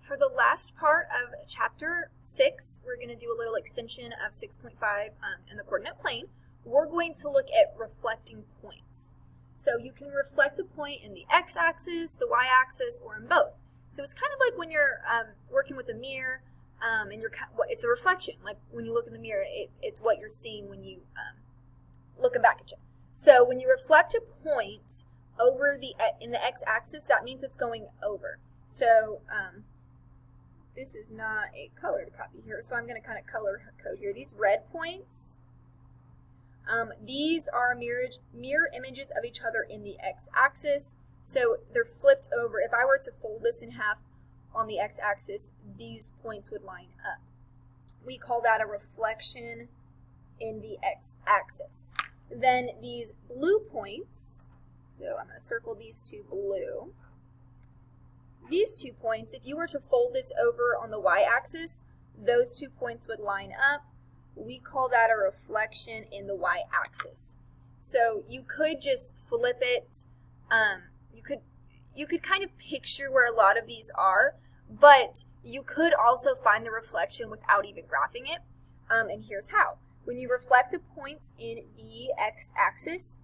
For the last part of chapter 6, we're going to do a little extension of 6.5 in the coordinate plane. We're going to look at reflecting points. So you can reflect a point in the x-axis, the y-axis, or in both. So it's kind of like when you're working with a mirror, and it's a reflection. Like when you look in the mirror, it's what you're seeing when you looking back at you. So when you reflect a point over in the x-axis, that means it's going over. So this is not a colored copy here, so I'm going to kind of color code here. These red points, these are mirror images of each other in the x-axis. So they're flipped over. If I were to fold this in half on the x-axis, these points would line up. We call that a reflection in the x-axis. Then these blue points, so I'm going to circle these two blue. These 2 points, if you were to fold this over on the y-axis, those 2 points would line up. We call that a reflection in the y-axis. So you could just flip it. You could kind of picture where a lot of these are, but you could also find the reflection without even graphing it. And here's how. When you reflect a point in the x-axis,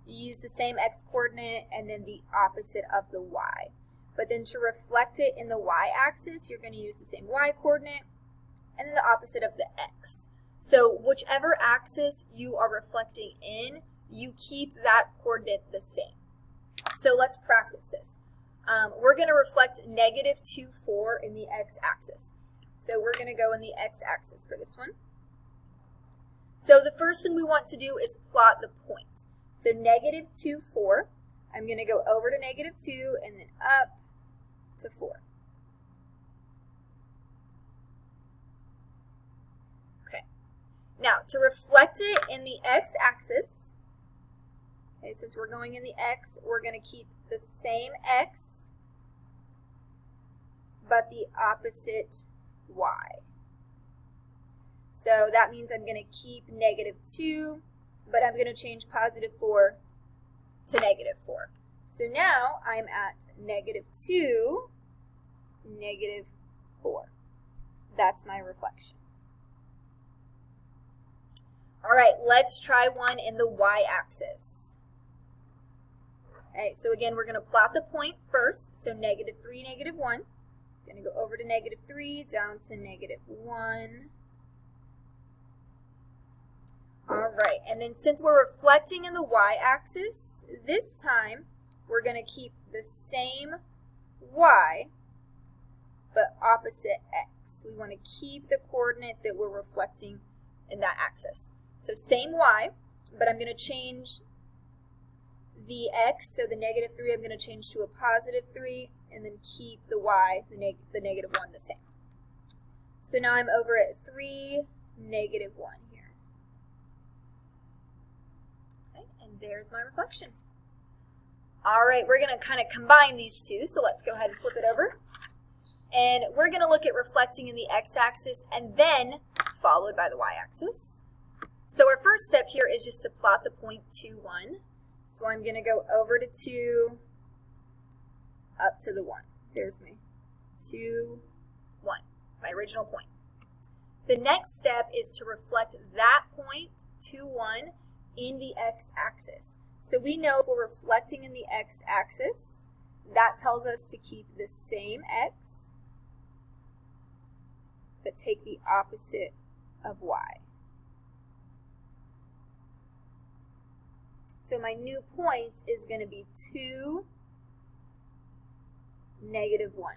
you use the same x-coordinate and then the opposite of the y. But then to reflect it in the y-axis, you're going to use the same y-coordinate and then the opposite of the x. So whichever axis you are reflecting in, you keep that coordinate the same. So let's practice this. We're going to reflect -2, 4 in the x-axis. So we're going to go in the x-axis for this one. So the first thing we want to do is plot the point. So -2, 4. I'm going to go over to -2 and then up to 4. Okay. Now, to reflect it in the x-axis, okay, since we're going in the x, we're going to keep the same x, but the opposite y. So that means I'm going to keep -2, but I'm going to change +4 to -4. So now I'm at -2, -4. That's my reflection. All right, let's try one in the y-axis. Okay, so again, we're going to plot the point first. So -3, -1. Going to go over to -3, down to -1. All right, and then since we're reflecting in the y-axis, this time we're going to keep the same y, but opposite x. We want to keep the coordinate that we're reflecting in that axis. So same y, but I'm going to change the x, so the -3 I'm going to change to a +3, and then keep the y, the -1, the same. So now I'm over at 3, -1 here. Okay, and there's my reflection. All right, we're going to kind of combine these two, so let's go ahead and flip it over. And we're going to look at reflecting in the x-axis and then followed by the y-axis. So our first step here is just to plot the point 2, 1. So I'm going to go over to 2, up to the 1. There's my 2, 1, my original point. The next step is to reflect that point, 2, 1, in the x-axis. So we know if we're reflecting in the x-axis, that tells us to keep the same x, but take the opposite of y. So my new point is going to be 2, -1.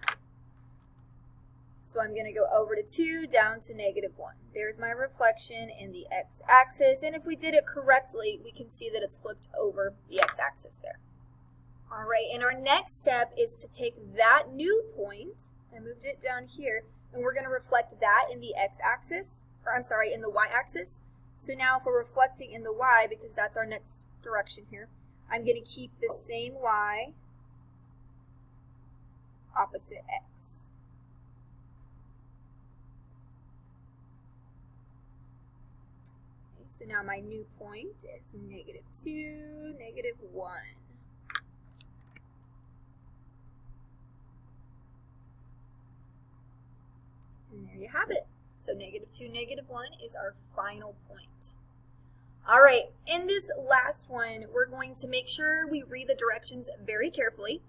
So I'm going to go over to 2, down to -1. There's my reflection in the x-axis, and if we did it correctly, we can see that it's flipped over the x-axis there. All right, and our next step is to take that new point, I moved it down here, and we're going to reflect that in the x-axis, or I'm sorry, in the y-axis. So now if we're reflecting in the y, because that's our next direction here, I'm going to keep the same y, opposite x. So now my new point is -2, -1. And there you have it. So -2, -1 is our final point. All right, in this last one, we're going to make sure we read the directions very carefully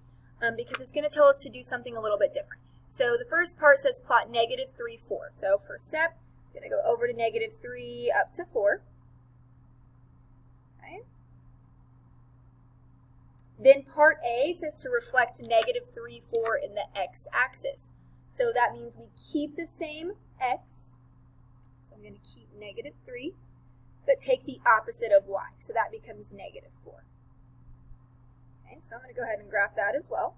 because it's going to tell us to do something a little bit different. So the first part says plot -3, 4. So first step, I'm going to go over to -3 up to 4. Okay. Then part A says to reflect -3, 4 in the x-axis. So that means we keep the same x. So I'm going to keep -3. But take the opposite of y. So that becomes -4. Okay, so I'm going to go ahead and graph that as well.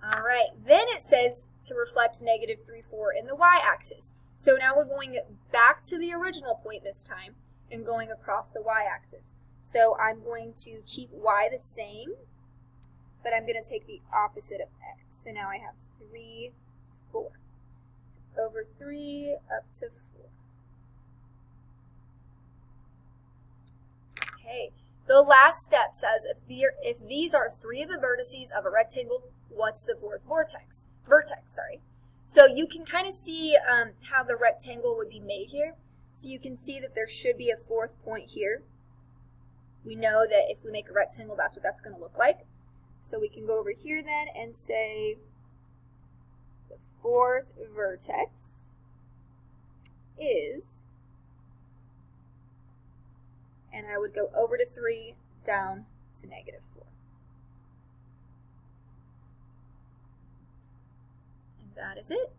All right, then it says to reflect -3, 4 in the y-axis. So now we're going back to the original point this time and going across the y-axis. So I'm going to keep y the same, but I'm going to take the opposite of x. So now I have 3, 4. So over 3 up to 4. Okay, the last step says if these are 3 of the vertices of a rectangle, what's the fourth vertex? So you can kind of see how the rectangle would be made here. So you can see that there should be a fourth point here. We know that if we make a rectangle, that's what that's going to look like. So we can go over here then and say the fourth vertex is, and I would go over to 3, down to -4. And that is it.